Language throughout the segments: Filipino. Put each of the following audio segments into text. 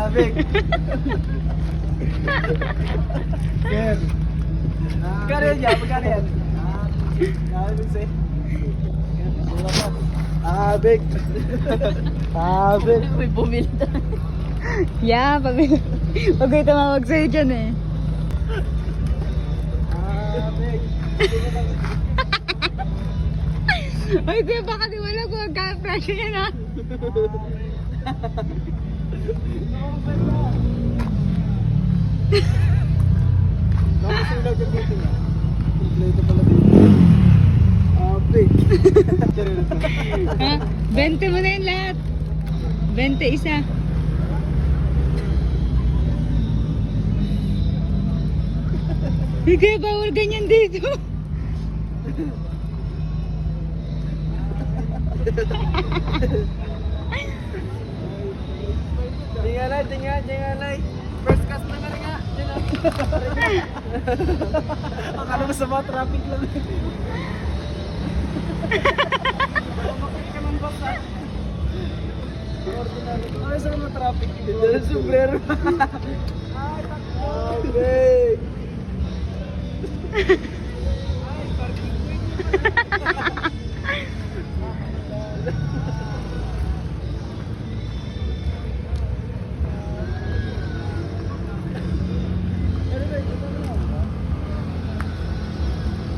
Big. Ken. Magkano yan? Magkano yan? Big. Big. May bumili na. Yeah, pabili. Huwag kayo tumawag sa'yo dyan eh. Big. Ay, kuya, baka di wala kung magka-pressure yan ha. Nakasulaw ka dito na. Kompleto pala dito. Big. Ha? 20 mo na yun lahat. 20 isa. Ay, kuya, bawal ganyan dito. Tingalay. First class na nga. Akala mo sa mga traffic lang. Makinig ka ng bus ha. Ano sa mga traffic? Dito sombrero. Big.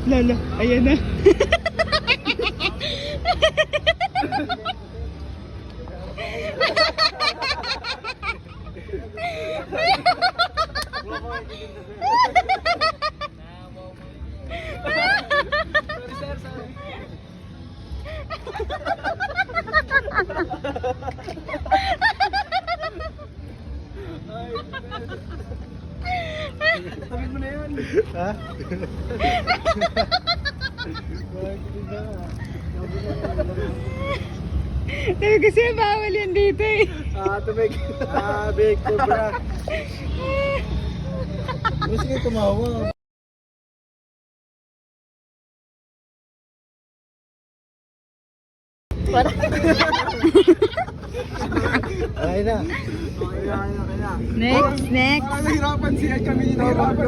Lala, ayan na. Tabi mo na yan. Ha? Sabi kasi bawal yan dito eh. Tumig. Big cobra. Gusto kayo tumawa. Okay na. Next. Nahirapan siya kami. Nahirapan.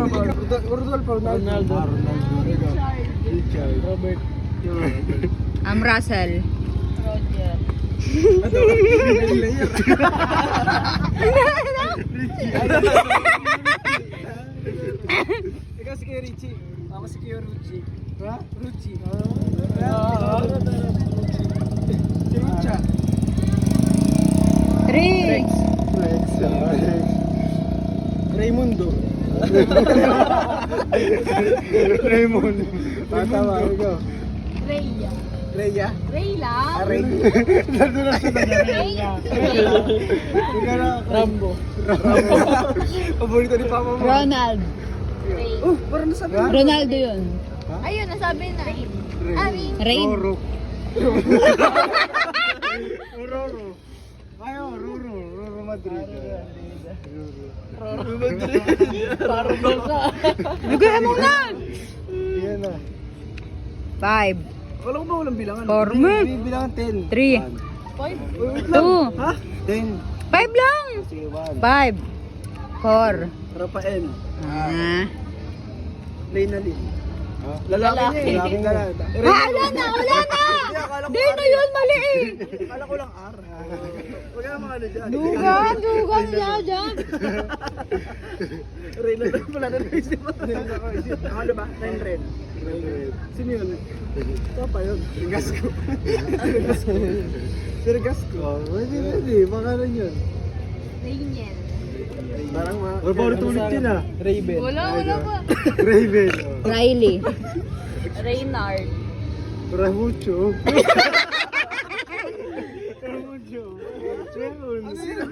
Ronaldo. Richard. Robert. I'm Russell. Ikaw si Kuya Richie. Ako si Kuya Ruchi. Ha? Ruchi. Si Rucha. Rex. Raimundo. Raymond. Tama, ikaw. Rhea. Rhea. Ray lang. Ray. Nadulas na Rhea. Ikaw na. Rambo. Paborito ni Papa mo. Ronald. Ray. Parang nasabi. Ronaldo yun. Ayun, nasabi na. Ray. Rain. Roro. Roro. Ayo, Roro. Roro Madrid. Roro Madrid. Roro ka. Bigay mo na! Yan na. 5, Wala ko ba walang bilangan? Forma. Bilangan 10. 3, 2, Ha? 10. 5 lang! Sige, 1. 5, 4. Rafael. Leynalyn. Lalaki. Lalaki nga. Wala na! Di na yun, mali eh! Akala ko lang R. Wala naman ano dyan. Dugan niya dyan. Reyna na pala na naisip mo. Ano ba? Ryan Red. Sino yun? Papa yun. Gasco. Sir Gasco. Pwede. Pangalan yun. Rainiel. Parang mga... Ulit yun ah. Raven. Wala pa. Raven. Riley. Reynard. Ramucho. Ramucho. Sino?